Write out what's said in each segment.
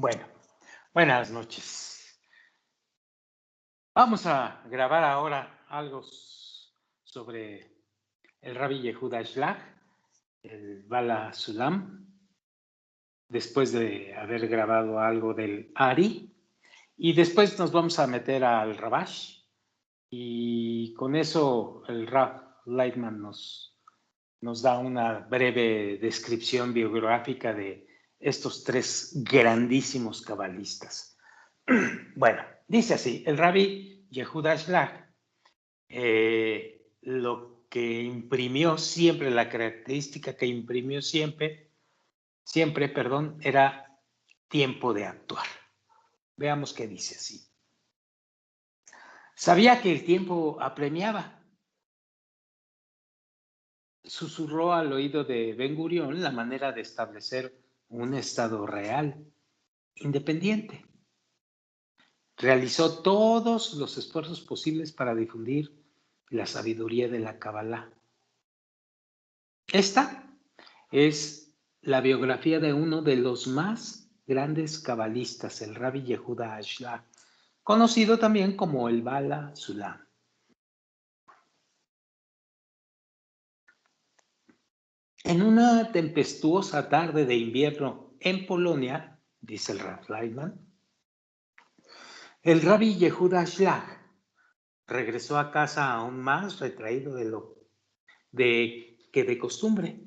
Bueno, buenas noches. Vamos a grabar ahora algo sobre el Rabbi Yehuda Shlag, el Bala Sulam, después de haber grabado algo del Ari, y después nos vamos a meter al Rabash, y con eso el Rav Lightman nos da una breve descripción biográfica de estos tres grandísimos cabalistas. Bueno, dice así, el Rabbi Yehuda Shlag, lo que imprimió siempre, la característica que imprimió siempre, era tiempo de actuar. Veamos qué dice así. Sabía que el tiempo apremiaba. Susurró al oído de Ben Gurión la manera de establecer un Estado real, independiente. Realizó todos los esfuerzos posibles para difundir la sabiduría de la Kabbalah. Esta es la biografía de uno de los más grandes cabalistas, el Rabbi Yehuda Shlag, conocido también como el Bala Sulam. En una tempestuosa tarde de invierno en Polonia, dice el Rav Lightman, el Rabbi Yehuda Shlag regresó a casa aún más retraído que de costumbre.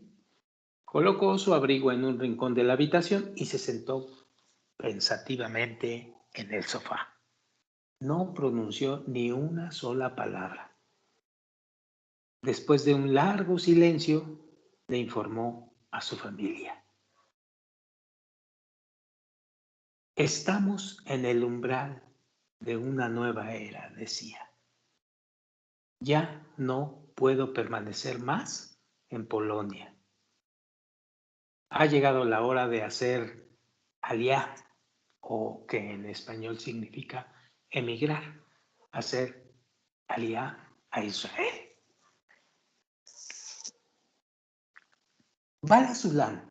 Colocó su abrigo en un rincón de la habitación y se sentó pensativamente en el sofá. No pronunció ni una sola palabra. Después de un largo silencio, le informó a su familia. Estamos en el umbral de una nueva era, decía. Ya no puedo permanecer más en Polonia. Ha llegado la hora de hacer aliá, o que en español significa emigrar, hacer aliá a Israel. Bala Sulam,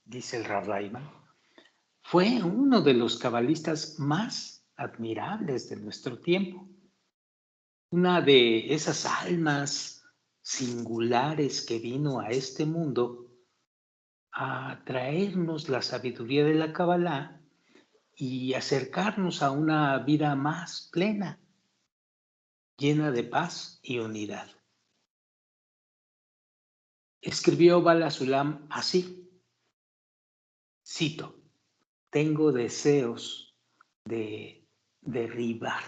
dice el Rav Lightman, fue uno de los cabalistas más admirables de nuestro tiempo. Una de esas almas singulares que vino a este mundo a traernos la sabiduría de la Kabbalah y acercarnos a una vida más plena, llena de paz y unidad. Escribió Bala Sulam así, cito, tengo deseos de derribar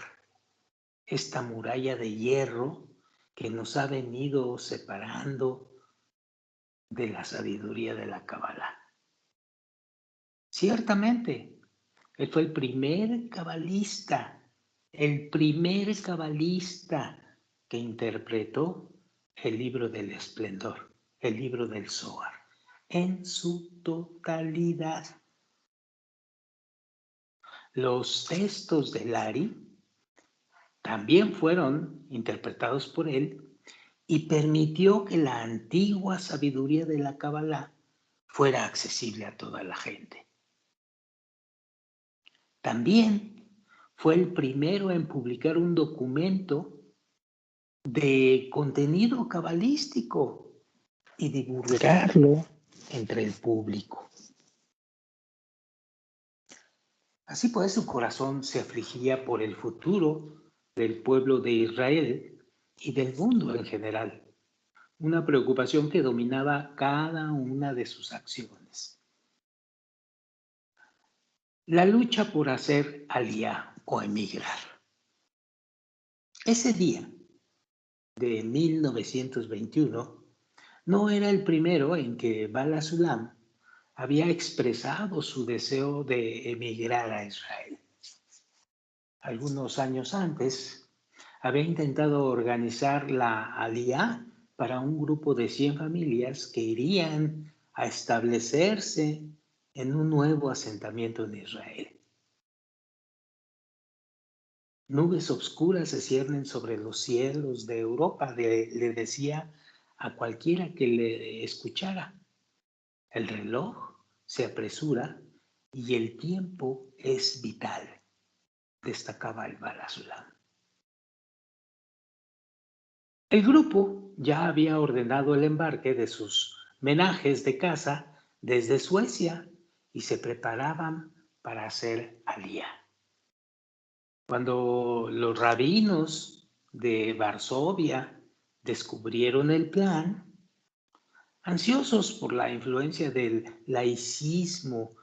esta muralla de hierro que nos ha venido separando de la sabiduría de la Kabbalah. Ciertamente, él fue el primer cabalista que interpretó el libro del esplendor, el libro del Zohar, en su totalidad. Los textos de Lari también fueron interpretados por él y permitió que la antigua sabiduría de la Kabbalah fuera accesible a toda la gente. También fue el primero en publicar un documento de contenido cabalístico y divulgarlo entre el público. Así pues, su corazón se afligía por el futuro del pueblo de Israel y del mundo en general, una preocupación que dominaba cada una de sus acciones. La lucha por hacer aliá o emigrar. Ese día de 1921 no era el primero en que Bala Sulam había expresado su deseo de emigrar a Israel. Algunos años antes, había intentado organizar la Aliyá para un grupo de 100 familias que irían a establecerse en un nuevo asentamiento en Israel. Nubes oscuras se ciernen sobre los cielos de Europa, le decía a cualquiera que le escuchara. El reloj se apresura y el tiempo es vital, destacaba el Baal HaSulam. El grupo ya había ordenado el embarque de sus menajes de caza desde Suecia y se preparaban para hacer alía. Cuando los rabinos de Varsovia descubrieron el plan, ansiosos por la influencia del laicismo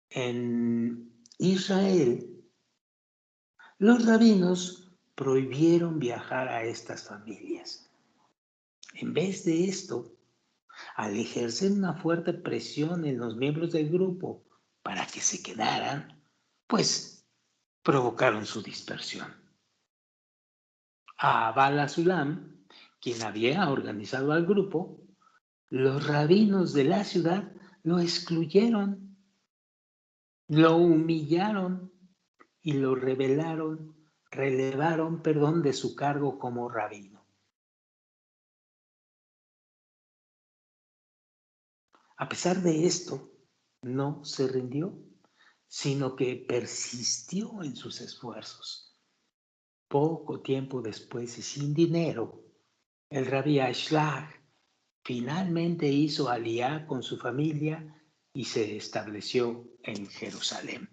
en Israel, los rabinos prohibieron viajar a estas familias. En vez de esto, al ejercer una fuerte presión en los miembros del grupo para que se quedaran, pues provocaron su dispersión. A Baal HaSulam, quien había organizado al grupo, los rabinos de la ciudad lo excluyeron, lo humillaron y lo relevaron de su cargo como rabino. A pesar de esto, no se rindió, sino que persistió en sus esfuerzos. Poco tiempo después y sin dinero, el rabí Ashlag finalmente hizo aliyá con su familia y se estableció en Jerusalén.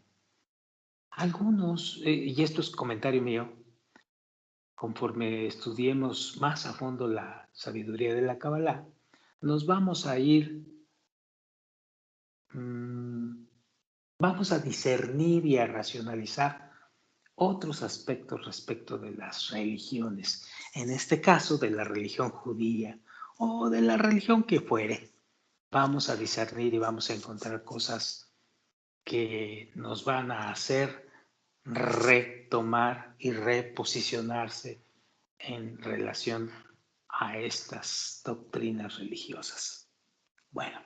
Algunos, y esto es comentario mío, conforme estudiemos más a fondo la sabiduría de la Kabbalah, nos vamos a ir, vamos a discernir y a racionalizar otros aspectos respecto de las religiones, en este caso de la religión judía o de la religión que fuere. Vamos a discernir y vamos a encontrar cosas que nos van a hacer retomar y reposicionarse en relación a estas doctrinas religiosas. Bueno,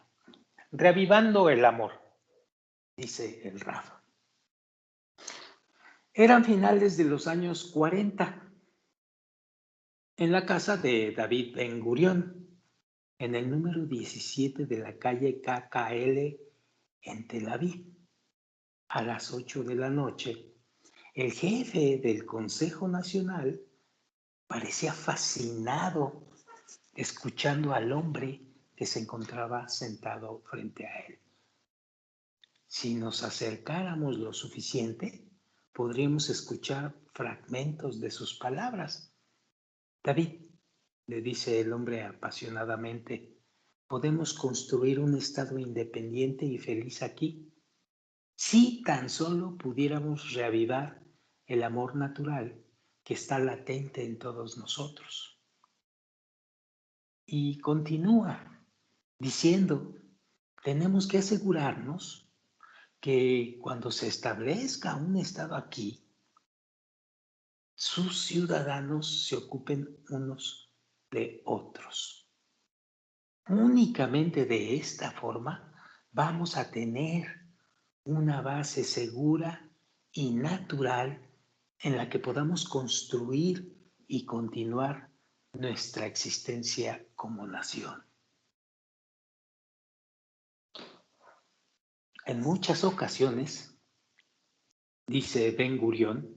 reavivando el amor, dice el Raf. Eran finales de los años 40 en la casa de David Ben Gurión, en el número 17 de la calle KKL en Tel Aviv. A las 8 de la noche, el jefe del Consejo Nacional parecía fascinado escuchando al hombre que se encontraba sentado frente a él. Si nos acercáramos lo suficiente, podríamos escuchar fragmentos de sus palabras. David, le dice el hombre apasionadamente, podemos construir un estado independiente y feliz aquí, si tan solo pudiéramos reavivar el amor natural que está latente en todos nosotros. Y continúa diciendo, tenemos que asegurarnos que cuando se establezca un estado aquí, sus ciudadanos se ocupen unos de otros. Únicamente de esta forma vamos a tener una base segura y natural en la que podamos construir y continuar nuestra existencia como nación. En muchas ocasiones, dice Ben Gurión,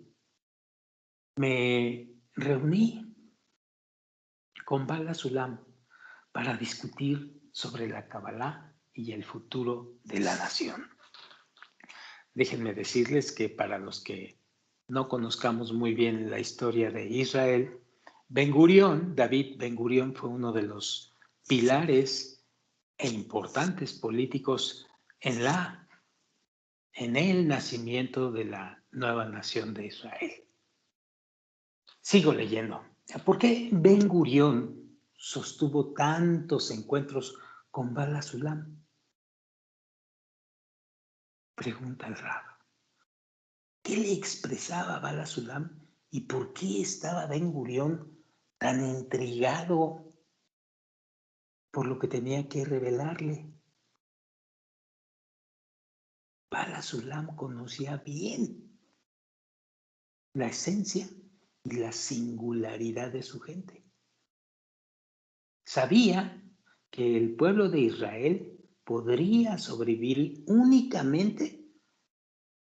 me reuní con Baal HaSulam para discutir sobre la Kabbalah y el futuro de la nación. Déjenme decirles que para los que no conozcamos muy bien la historia de Israel, Ben Gurión, David Ben Gurión, fue uno de los pilares e importantes políticos en el nacimiento de la nueva nación de Israel. Sigo leyendo. ¿Por qué Ben Gurión sostuvo tantos encuentros con Baal HaSulam? Pregunta el Rab. ¿Qué le expresaba Baal HaSulam y por qué estaba Ben Gurión tan intrigado por lo que tenía que revelarle? Baal HaSulam conocía bien la esencia y la singularidad de su gente. Sabía que el pueblo de Israel podría sobrevivir únicamente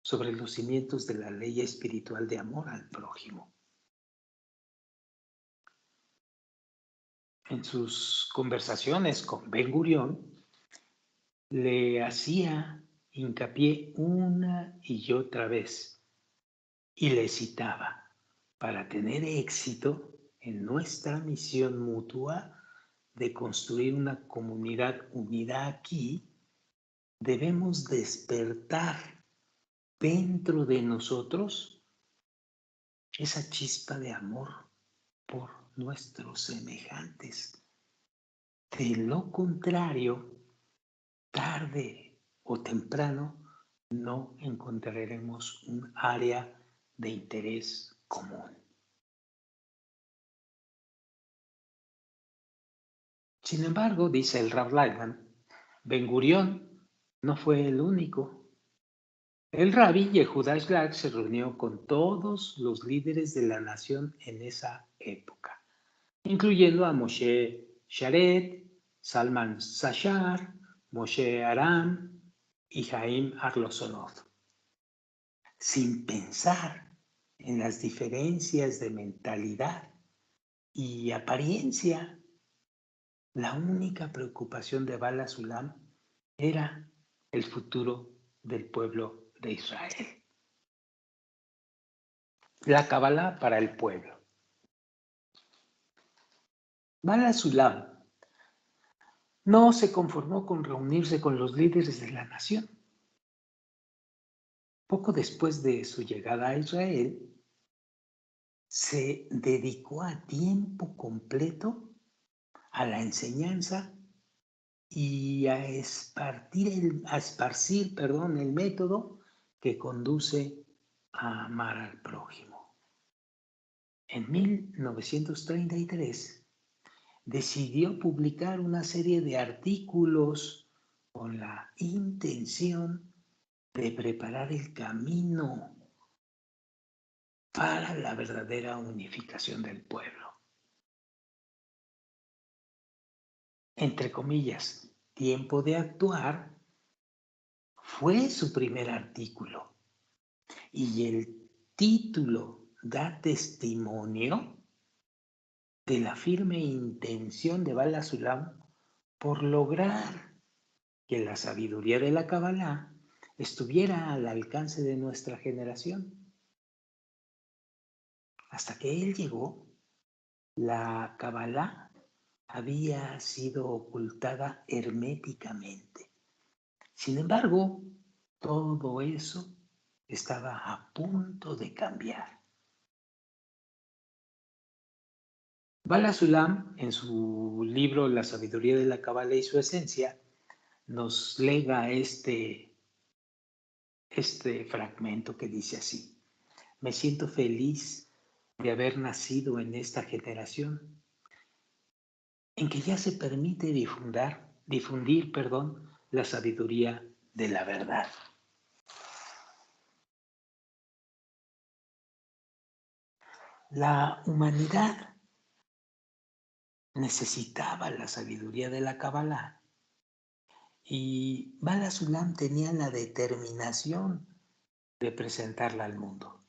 sobre los cimientos de la ley espiritual de amor al prójimo. En sus conversaciones con Ben Gurión, le hacía hincapié una y otra vez y le citaba: para tener éxito en nuestra misión mutua de construir una comunidad unida aquí, debemos despertar dentro de nosotros esa chispa de amor por nuestros semejantes. De lo contrario, tarde o temprano, no encontraremos un área de interés común. Sin embargo, dice el Rav Lightman, Ben Gurión no fue el único. El Rabbi Yehuda Shlag se reunió con todos los líderes de la nación en esa época, incluyendo a Moshe Sharet, Salman Sashar, Moshe Aram y Jaim Arlosonov. Sin pensar en las diferencias de mentalidad y apariencia, la única preocupación de Bala Sulam era el futuro del pueblo de Israel. La Kabbalah para el pueblo. Bala Sulam no se conformó con reunirse con los líderes de la nación. Poco después de su llegada a Israel, se dedicó a tiempo completo a la enseñanza y a esparcir el método que conduce a amar al prójimo. En 1933 decidió publicar una serie de artículos con la intención de preparar el camino para la verdadera unificación del pueblo. Entre comillas, Tiempo de Actuar fue su primer artículo y el título da testimonio de la firme intención de Bala Sulam por lograr que la sabiduría de la Kabbalah estuviera al alcance de nuestra generación. Hasta que él llegó, la Kabbalah había sido ocultada herméticamente. Sin embargo, todo eso estaba a punto de cambiar. Bala Sulam, en su libro La sabiduría de la Kabbalah y su esencia, nos lega este fragmento que dice así: me siento feliz de haber nacido en esta generación en que ya se permite difundir la sabiduría de la verdad. La humanidad necesitaba la sabiduría de la Kabbalah y Bala Sulam tenía la determinación de presentarla al mundo.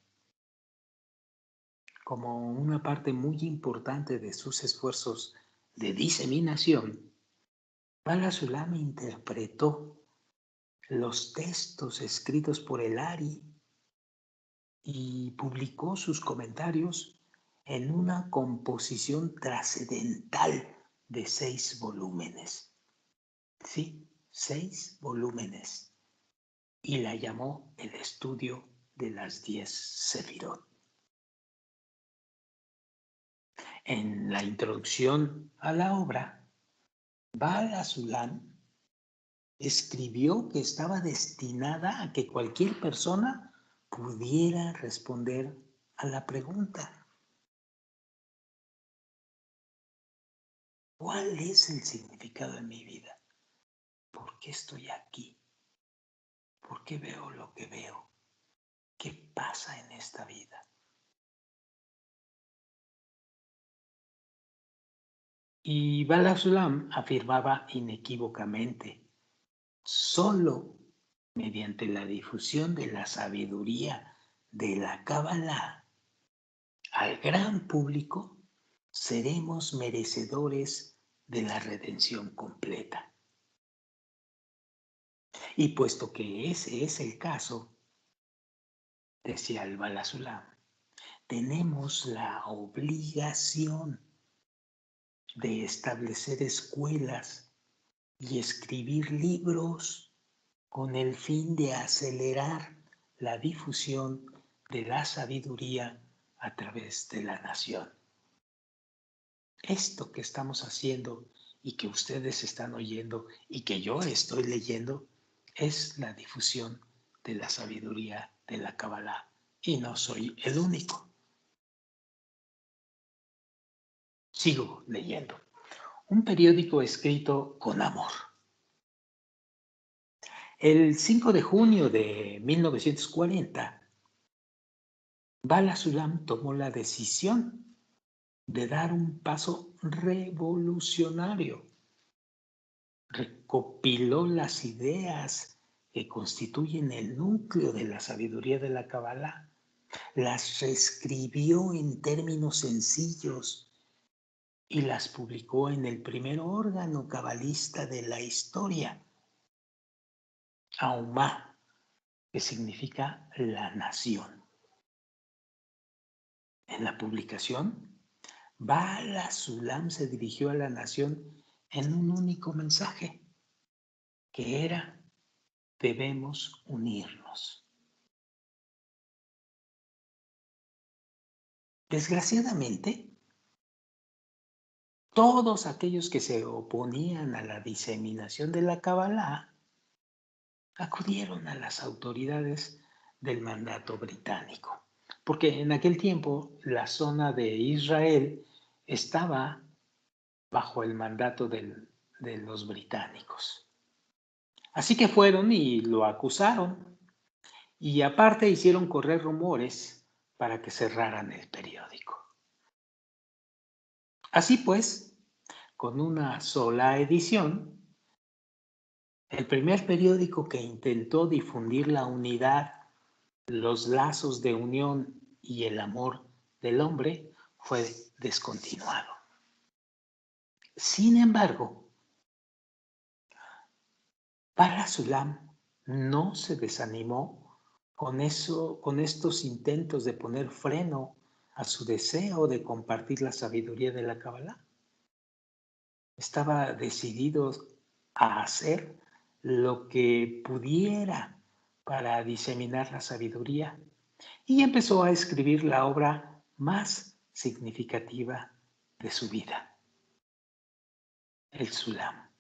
Como una parte muy importante de sus esfuerzos de diseminación, Bala Sulam interpretó los textos escritos por el Ari y publicó sus comentarios en una composición trascendental de 6 volúmenes. Sí, 6 volúmenes. Y la llamó el estudio de las 10 Sefirot. En la introducción a la obra, Bala Sulam escribió que estaba destinada a que cualquier persona pudiera responder a la pregunta: ¿cuál es el significado de mi vida? ¿Por qué estoy aquí? ¿Por qué veo lo que veo? ¿Qué pasa en esta vida? Y Bala Sulam afirmaba inequívocamente: solo mediante la difusión de la sabiduría de la Kabbalah al gran público, seremos merecedores de la redención completa. Y puesto que ese es el caso, decía el Baal HaSulam, tenemos la obligación de establecer escuelas y escribir libros con el fin de acelerar la difusión de la sabiduría a través de la nación. Esto que estamos haciendo y que ustedes están oyendo y que yo estoy leyendo es la difusión de la sabiduría de la Kabbalah, y no soy el único. Sigo leyendo. Un periódico escrito con amor. El 5 de junio de 1940, Baal HaSulam tomó la decisión de dar un paso revolucionario. Recopiló las ideas que constituyen el núcleo de la sabiduría de la Kabbalah, las reescribió en términos sencillos y las publicó en el primer órgano cabalista de la historia, Aumá, que significa la nación. En la publicación, Baal HaSulam se dirigió a la nación en un único mensaje, que era: debemos unirnos. Desgraciadamente, todos aquellos que se oponían a la diseminación de la Kabbalah acudieron a las autoridades del mandato británico, porque en aquel tiempo la zona de Israel estaba bajo el mandato de los británicos. Así que fueron y lo acusaron, y aparte hicieron correr rumores para que cerraran el periódico. Así pues, con una sola edición, el primer periódico que intentó difundir la unidad, los lazos de unión y el amor del hombre fue descontinuado. Sin embargo, Baal HaSulam no se desanimó con estos intentos de poner freno a su deseo de compartir la sabiduría de la Kabbalah. Estaba decidido a hacer lo que pudiera para diseminar la sabiduría, y empezó a escribir la obra más significativa de su vida, el Sulam,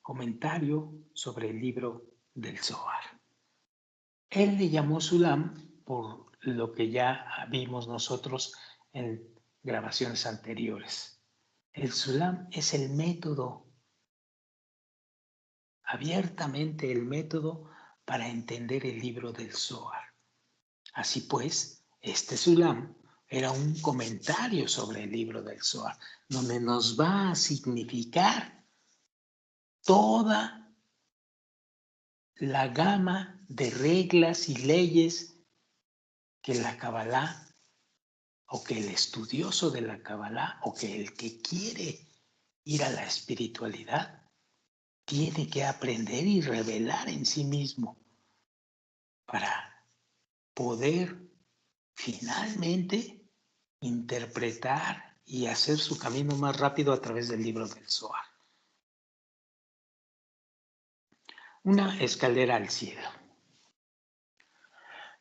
comentario sobre el libro del Zohar. Él le llamó Sulam por lo que ya vimos nosotros en grabaciones anteriores. El Sulam es el método, abiertamente el método para entender el libro del Zohar. Así pues, este Sulam era un comentario sobre el libro del Zohar, donde nos va a significar toda la gama de reglas y leyes que la Kabbalah, o que el estudioso de la Kabbalah, o que el que quiere ir a la espiritualidad, tiene que aprender y revelar en sí mismo para poder finalmente interpretar y hacer su camino más rápido a través del libro del Zohar. Una escalera al cielo.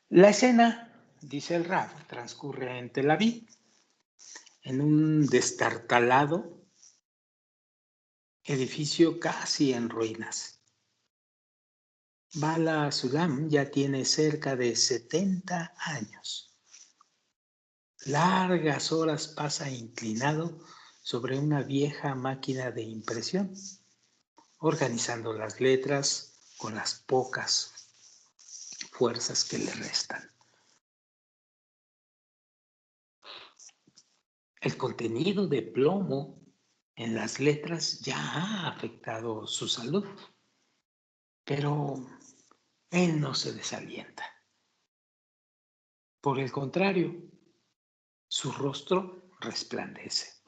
La escena, dice el Rab, transcurre en Tel Aviv, en un destartalado edificio casi en ruinas. Baal HaSulam ya tiene cerca de 70 años. Largas horas pasa inclinado sobre una vieja máquina de impresión, organizando las letras con las pocas fuerzas que le restan. El contenido de plomo en las letras ya ha afectado su salud, pero Él no se desalienta. Por el contrario, su rostro resplandece.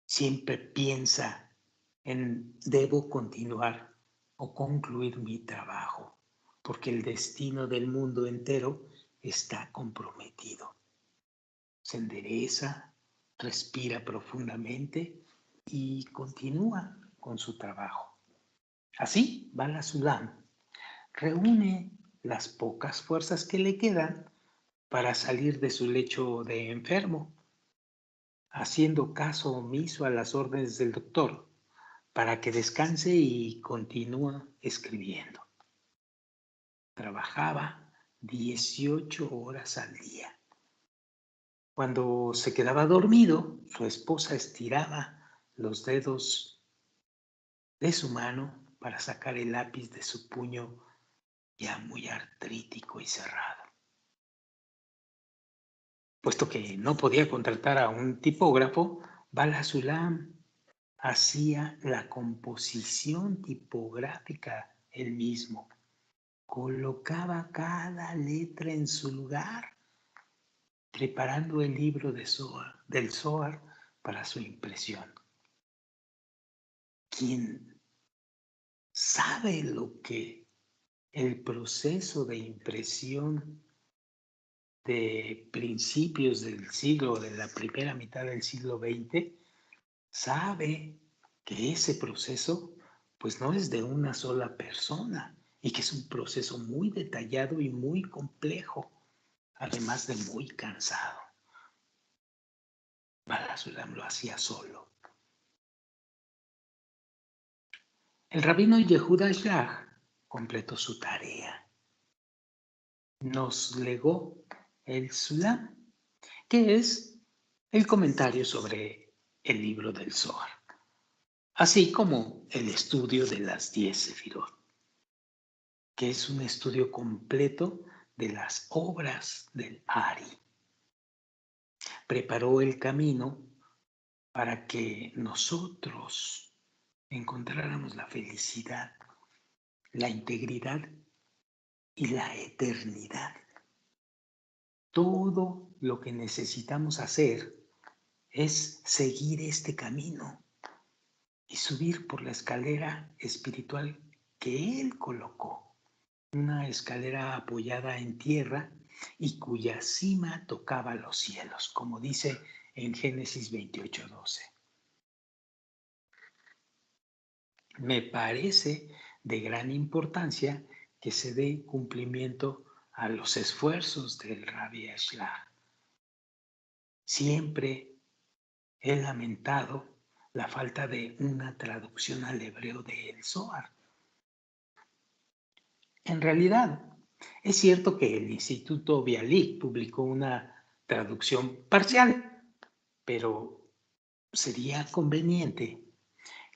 Siempre piensa en debo continuar o concluir mi trabajo, porque el destino del mundo entero está comprometido. Se endereza, respira profundamente y continúa con su trabajo. Así, Bala Sulam reúne las pocas fuerzas que le quedan para salir de su lecho de enfermo, haciendo caso omiso a las órdenes del doctor para que descanse y continúa escribiendo. Trabajaba 18 horas al día. Cuando se quedaba dormido, su esposa estiraba los dedos de su mano para sacar el lápiz de su puño ya muy artrítico y cerrado. Puesto que no podía contratar a un tipógrafo, Bala Sulam hacía la composición tipográfica él mismo. Colocaba cada letra en su lugar, preparando el libro del Zohar para su impresión. Quien sabe lo que el proceso de impresión de principios del siglo, de la primera mitad del siglo XX, sabe que ese proceso pues no es de una sola persona y que es un proceso muy detallado y muy complejo, además de muy cansado. Bala Sulam lo hacía solo. El rabino Yehuda Shlag completó su tarea. Nos legó el Sulam, que es el comentario sobre el libro del Zohar, así como el estudio de las 10 sefirot, que es un estudio completo de las obras del Ari. Preparó el camino para que nosotros encontráramos la felicidad, la integridad y la eternidad. Todo lo que necesitamos hacer es seguir este camino y subir por la escalera espiritual que Él colocó. Una escalera apoyada en tierra y cuya cima tocaba los cielos, como dice en Génesis 28:12. Me parece de gran importancia que se dé cumplimiento a los esfuerzos del Rabbi Shlag. Siempre he lamentado la falta de una traducción al hebreo de El Zohar. En realidad, es cierto que el Instituto Bialik publicó una traducción parcial, pero sería conveniente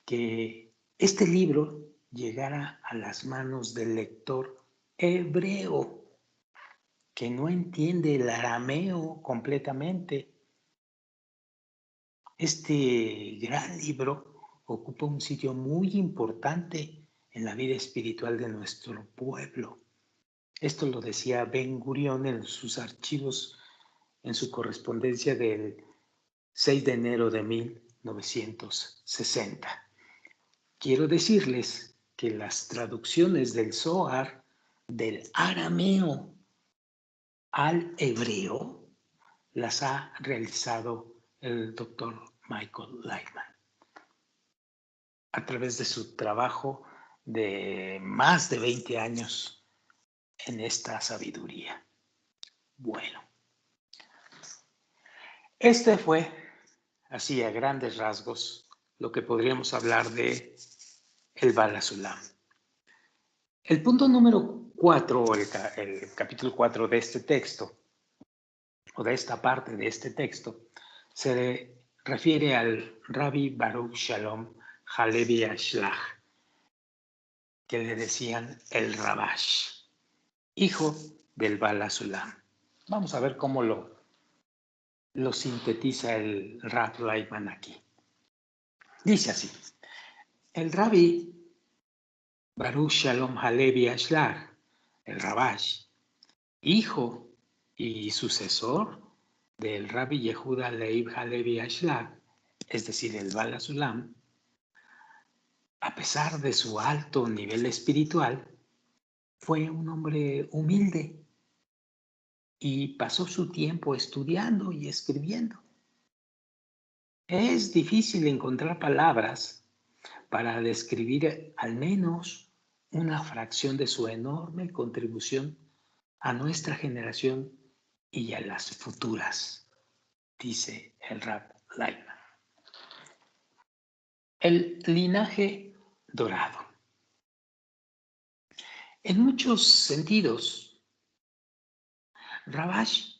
que este libro llegara a las manos del lector hebreo, que no entiende el arameo completamente. Este gran libro ocupa un sitio muy importante en la vida espiritual de nuestro pueblo. Esto lo decía Ben Gurión en sus archivos, en su correspondencia del 6 de enero de 1960. Quiero decirles que las traducciones del Zohar del arameo al hebreo las ha realizado el doctor Michael Lightman a través de su trabajo de más de 20 años en esta sabiduría. Bueno, este fue, así a grandes rasgos, lo que podríamos hablar de el Bala Sulam. El punto número 4, o el capítulo 4 de este texto, o de esta parte de este texto, se refiere al Rabbi Baruch Shalom Halevi Ashlag, que le decían el Rabash, hijo del Bala Sulam. Vamos a ver cómo lo sintetiza el Rab Lightman aquí. Dice así: el Rabbi Baruch Shalom Halevi Ashlag, el Rabash, hijo y sucesor del Rabbi Yehuda Leib Halevi Ashlag, es decir, el Bala Sulam, a pesar de su alto nivel espiritual, fue un hombre humilde y pasó su tiempo estudiando y escribiendo. Es difícil encontrar palabras para describir al menos una fracción de su enorme contribución a nuestra generación y a las futuras, dice el Rab Lightman. El linaje dorado. En muchos sentidos, Rabash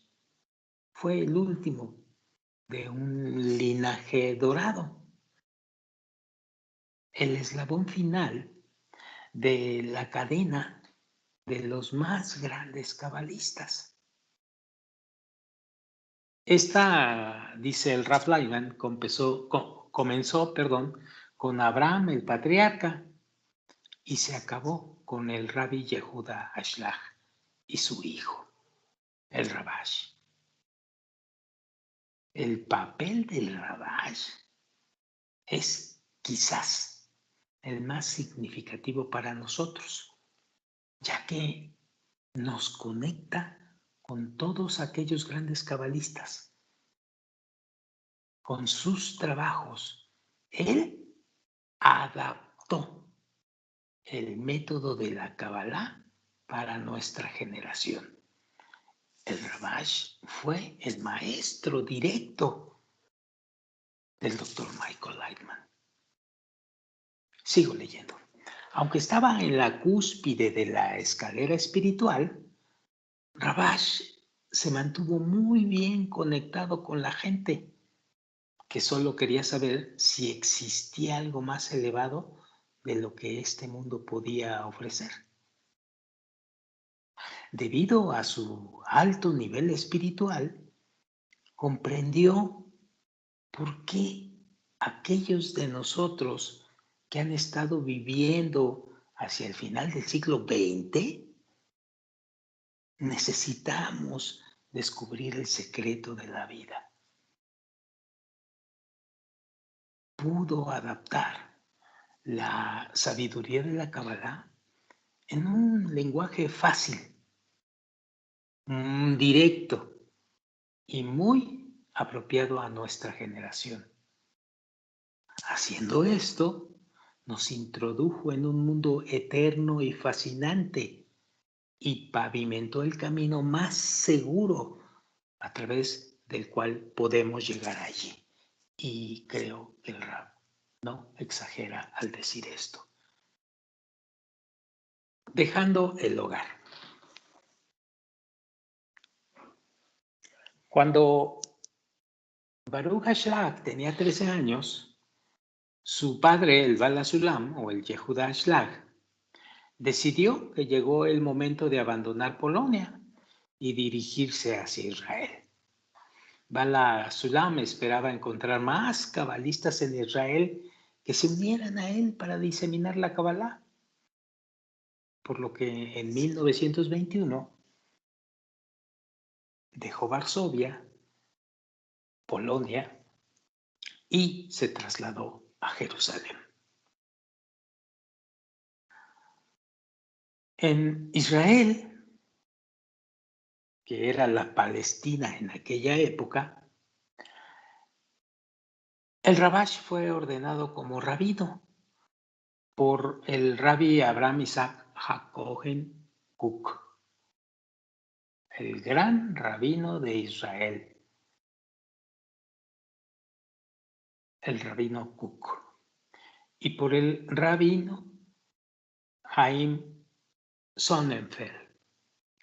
fue el último de un linaje dorado, el eslabón final de la cadena de los más grandes cabalistas. Esta, dice el Rab Lightman, comenzó con Abraham el patriarca y se acabó con el Rabbi Yehuda Ashlag y su hijo, el Rabash. El papel del Rabash es quizás el más significativo para nosotros, ya que nos conecta con todos aquellos grandes cabalistas, con sus trabajos. Él adaptó el método de la Kabbalah para nuestra generación. El Rabash fue el maestro directo del Dr. Michael Lightman. Sigo leyendo. Aunque estaba en la cúspide de la escalera espiritual, Rabash se mantuvo muy bien conectado con la gente, que solo quería saber si existía algo más elevado de lo que este mundo podía ofrecer. Debido a su alto nivel espiritual, comprendió por qué aquellos de nosotros que han estado viviendo hacia el final del siglo XX necesitamos descubrir el secreto de la vida. Pudo adaptar la sabiduría de la Kabbalah en un lenguaje fácil, directo y muy apropiado a nuestra generación. Haciendo esto, nos introdujo en un mundo eterno y fascinante y pavimentó el camino más seguro a través del cual podemos llegar allí. Y creo que el Rab no exagera al decir esto. Dejando el hogar. Cuando Baruch Ashlag tenía 13 años, su padre, el Bala Sulam o el Yehuda Ashlag, decidió que llegó el momento de abandonar Polonia y dirigirse hacia Israel. Bala Sulam esperaba encontrar más cabalistas en Israel que se unieran a él para diseminar la Kabbalah, por lo que en 1921 dejó Varsovia, Polonia, y se trasladó a Jerusalén. En Israel, que era la Palestina en aquella época, el Rabash fue ordenado como rabino por el Rabbi Abraham Isaac HaKohen Kook, el gran rabino de Israel, el rabino Kook, y por el rabino Haim Sonnenfeld,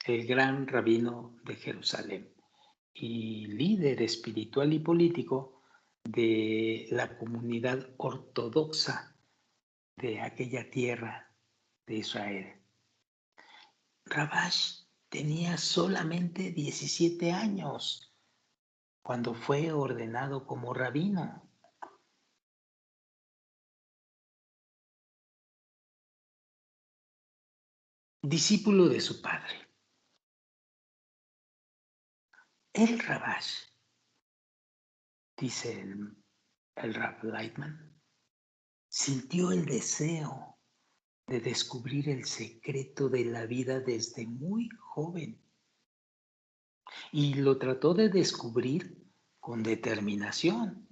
el gran rabino de Jerusalén y líder espiritual y político de la comunidad ortodoxa de aquella tierra de Israel. Rabash tenía solamente 17 años cuando fue ordenado como rabino. discípulo de su padre. El Rabash, dice el Rav Lightman, sintió el deseo de descubrir el secreto de la vida desde muy joven y lo trató de descubrir con determinación.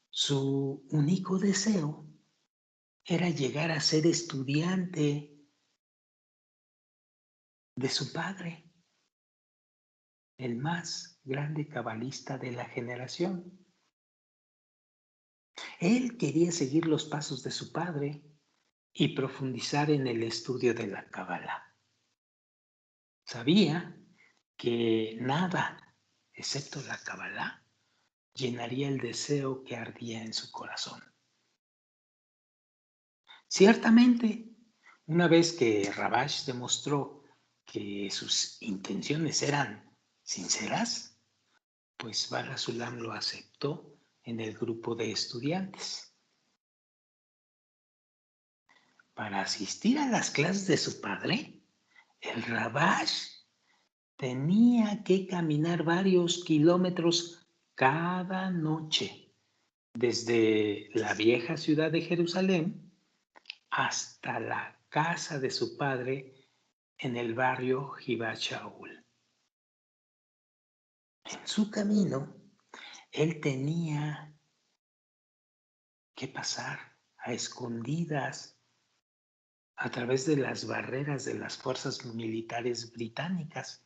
Su único deseo era llegar a ser estudiante de su padre, el más grande cabalista de la generación. Él quería seguir los pasos de su padre y profundizar en el estudio de la Kabbalah. Sabía que nada, excepto la Kabbalah, llenaría el deseo que ardía en su corazón. Ciertamente, una vez que Rabash demostró que sus intenciones eran sinceras, pues Bala Sulam lo aceptó en el grupo de estudiantes. Para asistir a las clases de su padre, el Rabash tenía que caminar varios kilómetros cada noche, desde la vieja ciudad de Jerusalén hasta la casa de su padre en el barrio Givat Shaul. En su camino, él tenía que pasar a escondidas a través de las barreras de las fuerzas militares británicas,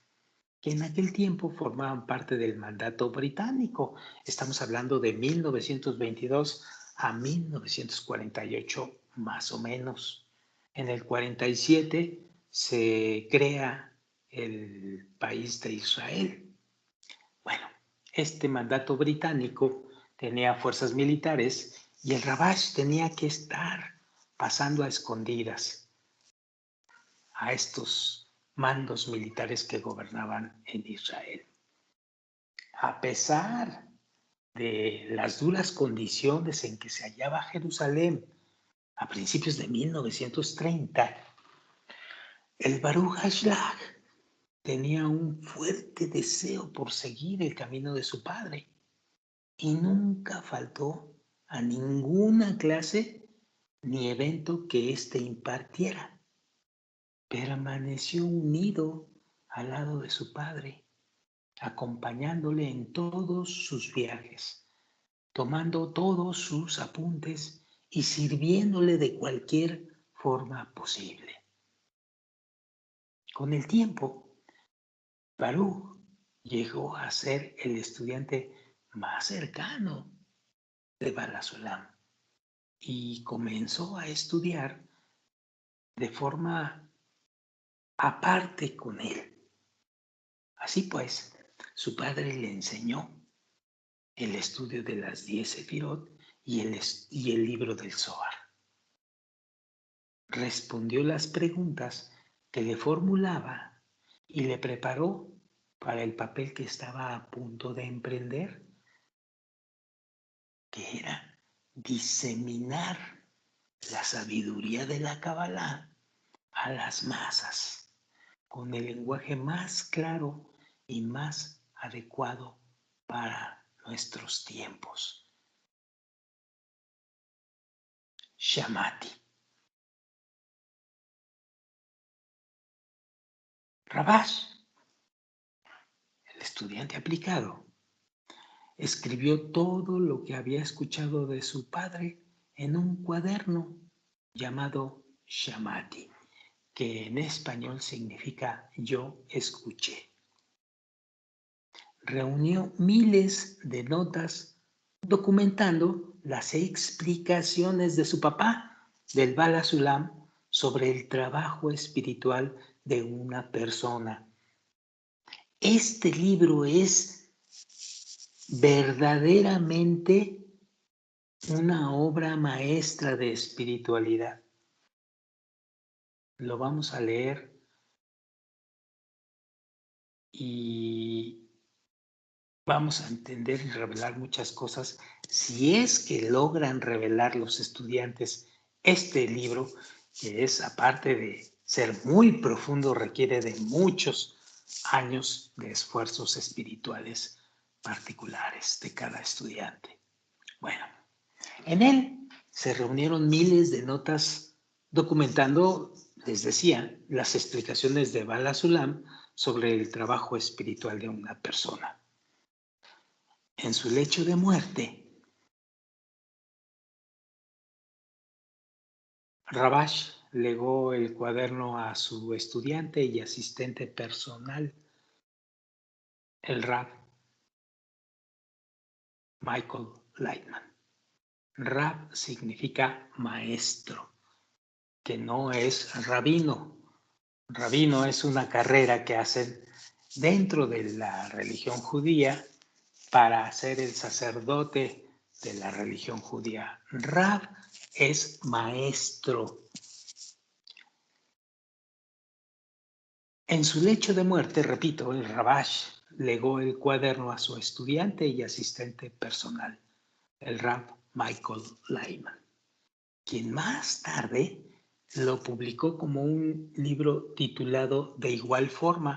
que en aquel tiempo formaban parte del mandato británico. Estamos hablando de 1922 a 1948, más o menos. En el 47 se crea el país de Israel. Bueno, este mandato británico tenía fuerzas militares y el Rabash tenía que estar pasando a escondidas a estos mandos militares que gobernaban en Israel. A pesar de las duras condiciones en que se hallaba Jerusalén a principios de 1930, el Baruch HaShlag tenía un fuerte deseo por seguir el camino de su padre y nunca faltó a ninguna clase ni evento que éste impartiera. Permaneció unido al lado de su padre, acompañándole en todos sus viajes, tomando todos sus apuntes y sirviéndole de cualquier forma posible. Con el tiempo, Baruch llegó a ser el estudiante más cercano de Bala Sulam y comenzó a estudiar de forma aparte con él. Así pues, su padre le enseñó el estudio de las 10 Sefirot y el libro del Zohar. Respondió las preguntas que le formulaba y le preparó para el papel que estaba a punto de emprender, que era diseminar la sabiduría de la Kabbalah a las masas, con el lenguaje más claro y más adecuado para nuestros tiempos. Shamati. Rabash, el estudiante aplicado, escribió todo lo que había escuchado de su padre en un cuaderno llamado Shamati, que en español significa yo escuché. Reunió miles de notas documentando las explicaciones de su papá, del Bala Sulam, sobre el trabajo espiritual de una persona. Este libro es verdaderamente una obra maestra de espiritualidad. Lo vamos a leer y vamos a entender y revelar muchas cosas si es que logran revelar los estudiantes este libro, que es, aparte de ser muy profundo requiere de muchos años de esfuerzos espirituales particulares de cada estudiante. Bueno, en él se reunieron miles de notas documentando, les decía, las explicaciones de Bala Sulam sobre el trabajo espiritual de una persona. En su lecho de muerte, Rabash legó el cuaderno a su estudiante y asistente personal, el Rab Michael Lightman. Rab significa maestro, que no es rabino. Rabino es una carrera que hacen dentro de la religión judía para ser el sacerdote de la religión judía. Rab es maestro. En su lecho de muerte, repito, el Rabash legó el cuaderno a su estudiante y asistente personal, el Rab Michael Lightman, quien más tarde lo publicó como un libro titulado de igual forma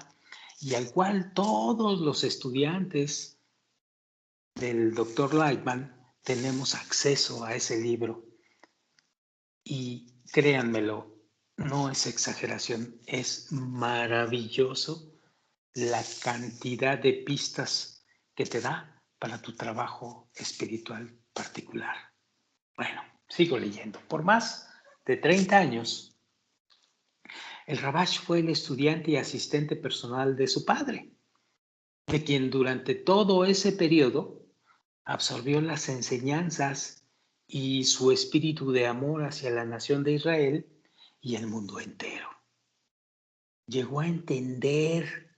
y al cual todos los estudiantes del Dr. Lightman tenemos acceso a ese libro. Y créanmelo, no es exageración, es maravilloso la cantidad de pistas que te da para tu trabajo espiritual particular. Bueno, sigo leyendo. Por más de 30 años, el Rabash fue el estudiante y asistente personal de su padre, de quien durante todo ese periodo absorbió las enseñanzas y su espíritu de amor hacia la nación de Israel y el mundo entero. Llegó a entender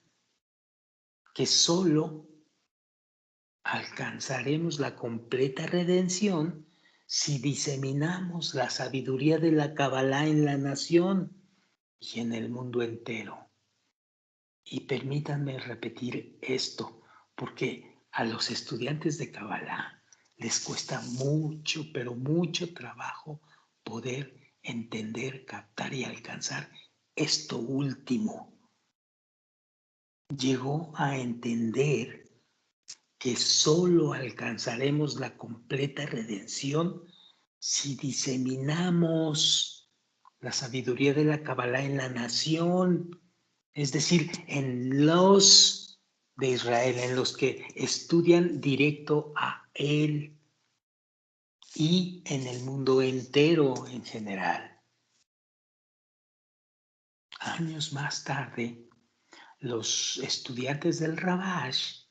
que solo alcanzaremos la completa redención si diseminamos la sabiduría de la Kabbalah en la nación y en el mundo entero. Y permítanme repetir esto, porque a los estudiantes de Kabbalah les cuesta mucho, pero mucho trabajo poder entender, captar y alcanzar esto último. Llegó a entender que solo alcanzaremos la completa redención si diseminamos la sabiduría de la Kabbalah en la nación, es decir, en los de Israel, en los que estudian directo a Él y en el mundo entero en general. Años más tarde, los estudiantes del Rabash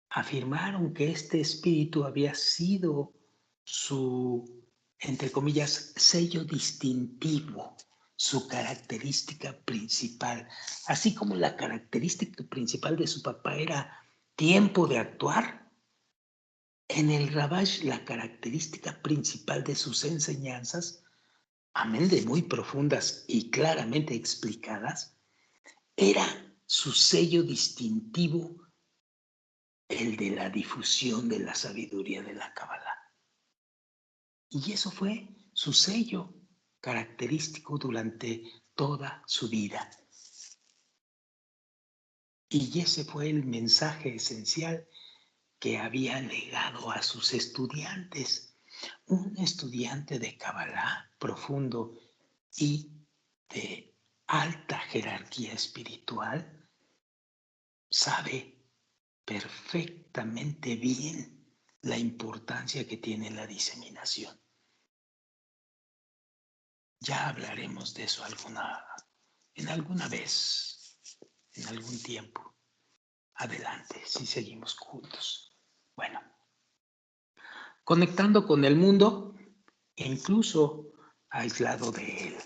afirmaron que este espíritu había sido su, entre comillas, sello distintivo, su característica principal, así como la característica principal de su papá era tiempo de actuar. En el Rabash, la característica principal de sus enseñanzas, amén de muy profundas y claramente explicadas, era su sello distintivo, el de la difusión de la sabiduría de la Kabbalah. Y eso fue su sello característico durante toda su vida. Y ese fue el mensaje esencial que había legado a sus estudiantes. Un estudiante de Kabbalah profundo y de alta jerarquía espiritual sabe perfectamente bien la importancia que tiene la diseminación. Ya hablaremos de eso en alguna vez, en algún tiempo. Adelante, si seguimos juntos. Bueno, conectando con el mundo e incluso aislado de él.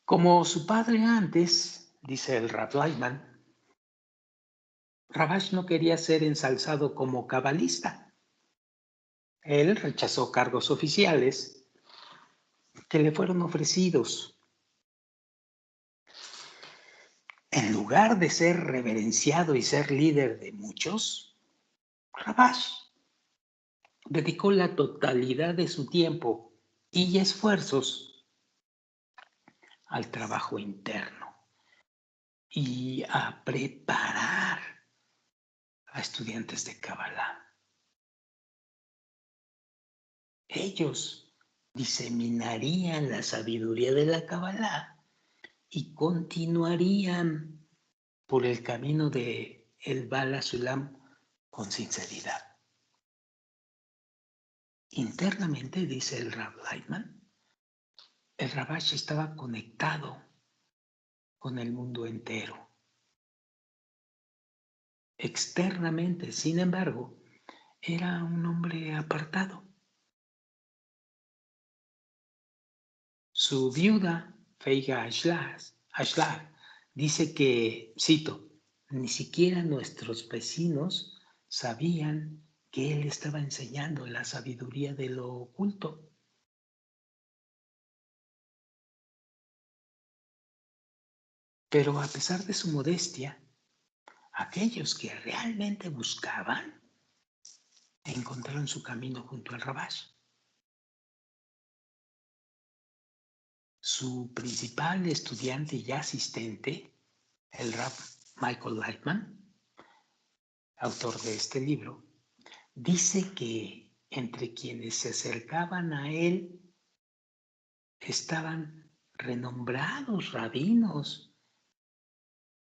Como su padre antes, dice el Rav Lightman, Rabash no quería ser ensalzado como cabalista. Él rechazó cargos oficiales que le fueron ofrecidos. En lugar de ser reverenciado y ser líder de muchos, Rabash dedicó la totalidad de su tiempo y esfuerzos al trabajo interno y a preparar a estudiantes de Kabbalah. Ellos diseminarían la sabiduría de la Kabbalah y continuarían por el camino de el Bala Sulam con sinceridad. Internamente, dice el Rav Lightman, el Rabash estaba conectado con el mundo entero. Externamente, sin embargo, era un hombre apartado. Su viuda, Feiga Ashlag, dice que, cito, ni siquiera nuestros vecinos sabían que él estaba enseñando la sabiduría de lo oculto. Pero a pesar de su modestia, aquellos que realmente buscaban encontraron su camino junto al Rabash. Su principal estudiante y asistente, el Rav Michael Lightman, autor de este libro, dice que entre quienes se acercaban a él estaban renombrados rabinos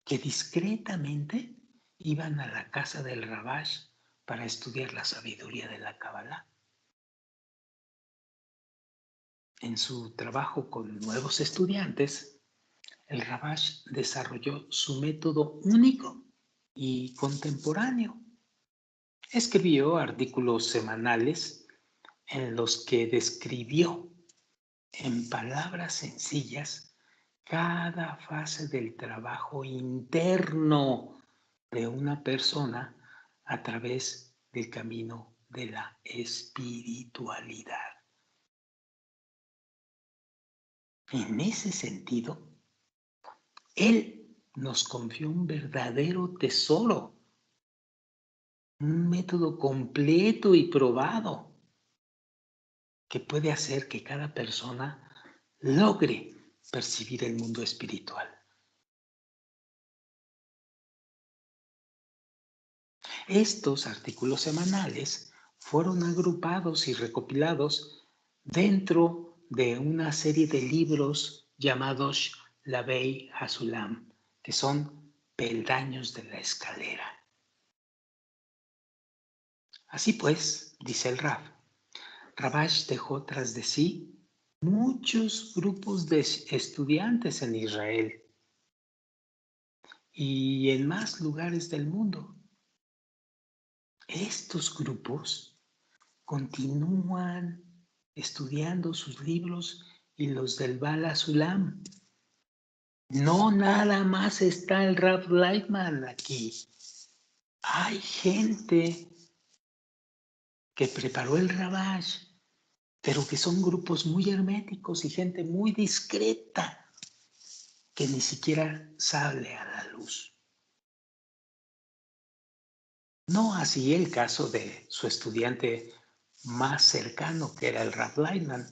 que discretamente iban a la casa del Rabash para estudiar la sabiduría de la Kabbalah. En su trabajo con nuevos estudiantes, el Rabash desarrolló su método único y contemporáneo. Escribió artículos semanales en los que describió en palabras sencillas cada fase del trabajo interno de una persona a través del camino de la espiritualidad. En ese sentido, él nos confió un verdadero tesoro, un método completo y probado que puede hacer que cada persona logre percibir el mundo espiritual. Estos artículos semanales fueron agrupados y recopilados dentro de una serie de libros llamados Lavei Hasulam, que son peldaños de la escalera. Así pues, dice el Rav, Rabash dejó tras de sí muchos grupos de estudiantes en Israel y en más lugares del mundo. Estos grupos continúan estudiando sus libros y los del Bala Sulam. No nada más está el Rav Lightman aquí. Hay gente que preparó el Rabash, pero que son grupos muy herméticos y gente muy discreta que ni siquiera sale a la luz. No así el caso de su estudiante más cercano, que era el Rav Lightman,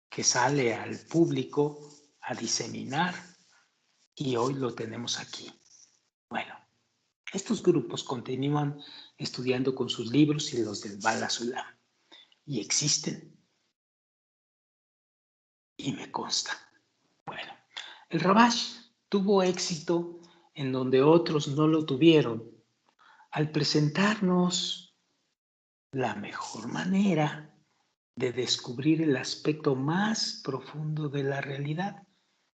que sale al público a diseminar, y hoy lo tenemos aquí. Bueno, estos grupos continúan estudiando con sus libros y los del Bala Sulam, y existen, y me consta. Bueno, el Rabash tuvo éxito en donde otros no lo tuvieron, al presentarnos la mejor manera de descubrir el aspecto más profundo de la realidad,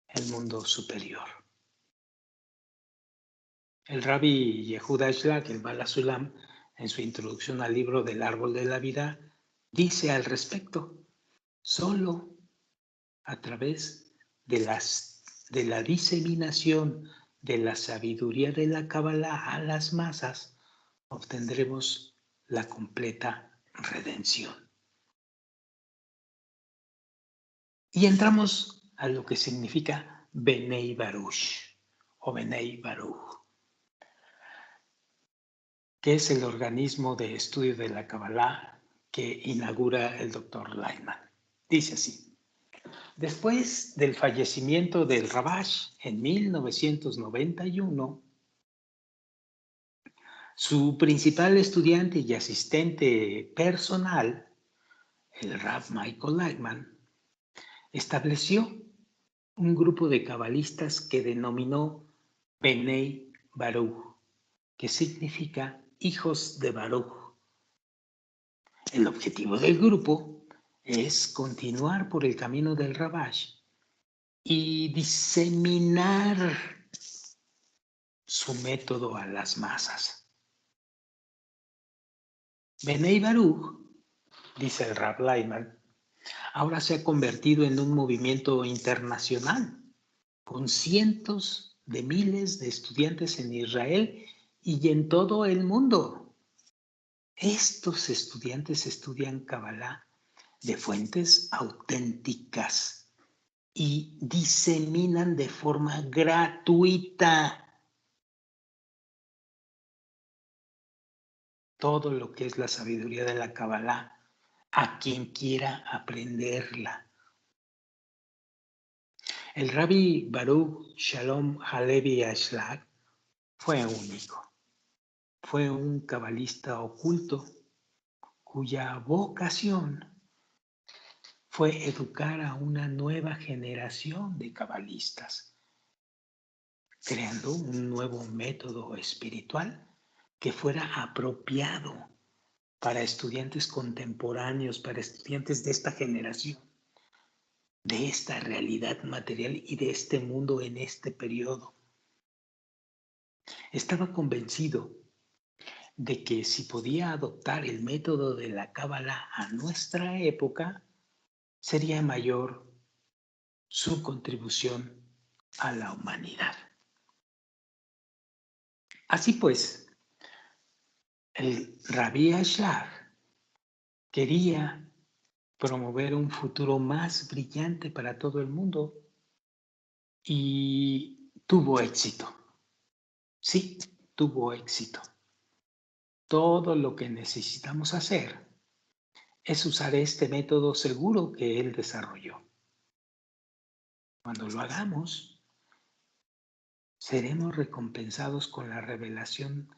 el mundo superior. El Rabbi Yehuda Ashlag, el Bala Sulam, en su introducción al libro del Árbol de la Vida, dice al respecto: solo a través de la diseminación de la sabiduría de la Kabbalah a las masas obtendremos la completa redención. Y entramos a lo que significa Benei Baruch o Benei Baruch, que es el organismo de estudio de la Kabbalah que inaugura el Dr. Lightman. Dice así: Después del fallecimiento del Rabash en 1991, su principal estudiante y asistente personal, el Rav Michael Lightman, estableció un grupo de cabalistas que denominó Bnei Baruch, que significa hijos de Baruch. El objetivo del grupo es continuar por el camino del Rabash y diseminar su método a las masas. Bnei Baruch, dice el Rav Lightman, ahora se ha convertido en un movimiento internacional con cientos de miles de estudiantes en Israel y en todo el mundo. Estos estudiantes estudian Kabbalah de fuentes auténticas y diseminan de forma gratuita todo lo que es la sabiduría de la Kabbalah a quien quiera aprenderla. El Rabbi Baruch Shalom Halevi Ashlag fue único. Fue un cabalista oculto cuya vocación fue educar a una nueva generación de cabalistas, creando un nuevo método espiritual que fuera apropiado para estudiantes contemporáneos, para estudiantes de esta generación, de esta realidad material y de este mundo en este periodo. Estaba convencido de que si podía adoptar el método de la Cábala a nuestra época, sería mayor su contribución a la humanidad. Así pues, el Rabbi Ashlag quería promover un futuro más brillante para todo el mundo y tuvo éxito. Sí, tuvo éxito. Todo lo que necesitamos hacer es usar este método seguro que él desarrolló. Cuando lo hagamos, seremos recompensados con la revelación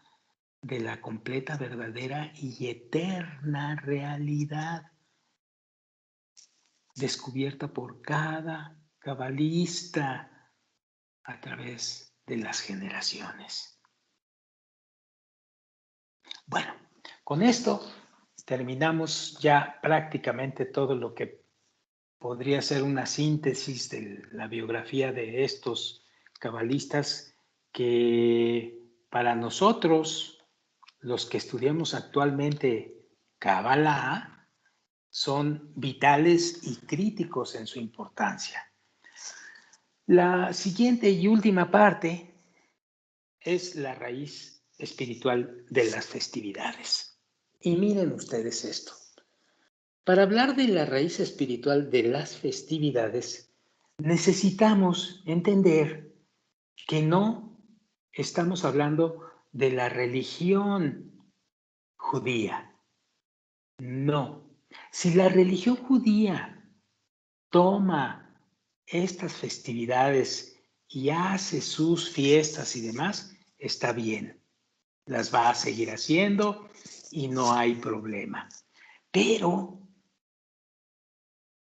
de la completa, verdadera y eterna realidad descubierta por cada cabalista a través de las generaciones. Bueno, con esto terminamos ya prácticamente todo lo que podría ser una síntesis de la biografía de estos cabalistas que para nosotros, los que estudiamos actualmente Kabbalah, son vitales y críticos en su importancia. La siguiente y última parte es la raíz espiritual de las festividades. Y miren ustedes esto. Para hablar de la raíz espiritual de las festividades, necesitamos entender que no estamos hablando de la religión judía. No. Si la religión judía toma estas festividades y hace sus fiestas y demás, está bien. Las va a seguir haciendo y no hay problema. Pero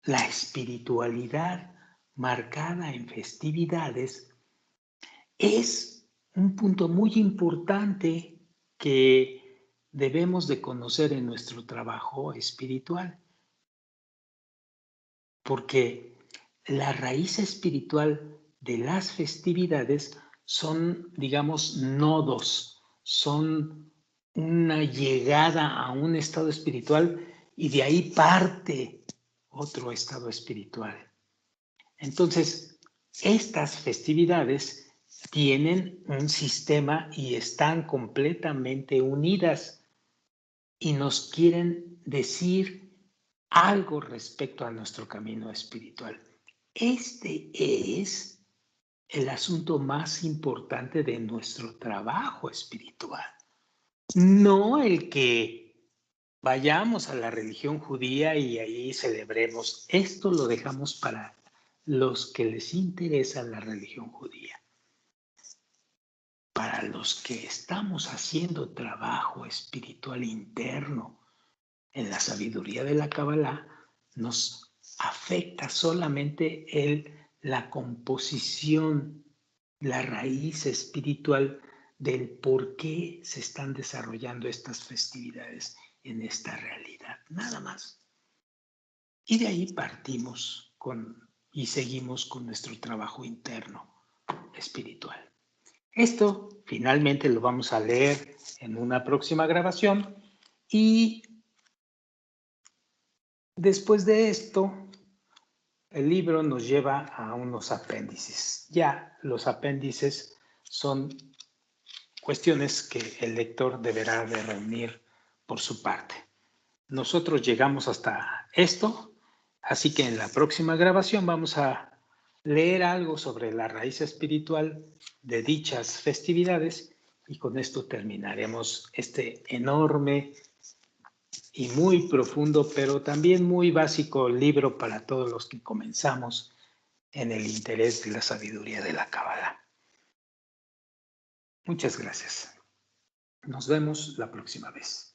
la espiritualidad marcada en festividades es un punto muy importante que debemos de conocer en nuestro trabajo espiritual. Porque la raíz espiritual de las festividades son, digamos, nodos, son una llegada a un estado espiritual y de ahí parte otro estado espiritual. Entonces, estas festividades tienen un sistema y están completamente unidas y nos quieren decir algo respecto a nuestro camino espiritual. Este es el asunto más importante de nuestro trabajo espiritual. No el que vayamos a la religión judía y ahí celebremos. Esto lo dejamos para los que les interesa la religión judía. Para los que estamos haciendo trabajo espiritual interno en la sabiduría de la Kabbalah, nos afecta solamente la composición, la raíz espiritual del por qué se están desarrollando estas festividades en esta realidad, nada más. Y de ahí partimos y seguimos con nuestro trabajo interno espiritual. Esto finalmente lo vamos a leer en una próxima grabación y después de esto, el libro nos lleva a unos apéndices. Ya los apéndices son cuestiones que el lector deberá de reunir por su parte. Nosotros llegamos hasta esto, así que en la próxima grabación vamos a leer algo sobre la raíz espiritual de dichas festividades y con esto terminaremos este enorme y muy profundo, pero también muy básico libro para todos los que comenzamos en el interés de la sabiduría de la Kabbalah. Muchas gracias. Nos vemos la próxima vez.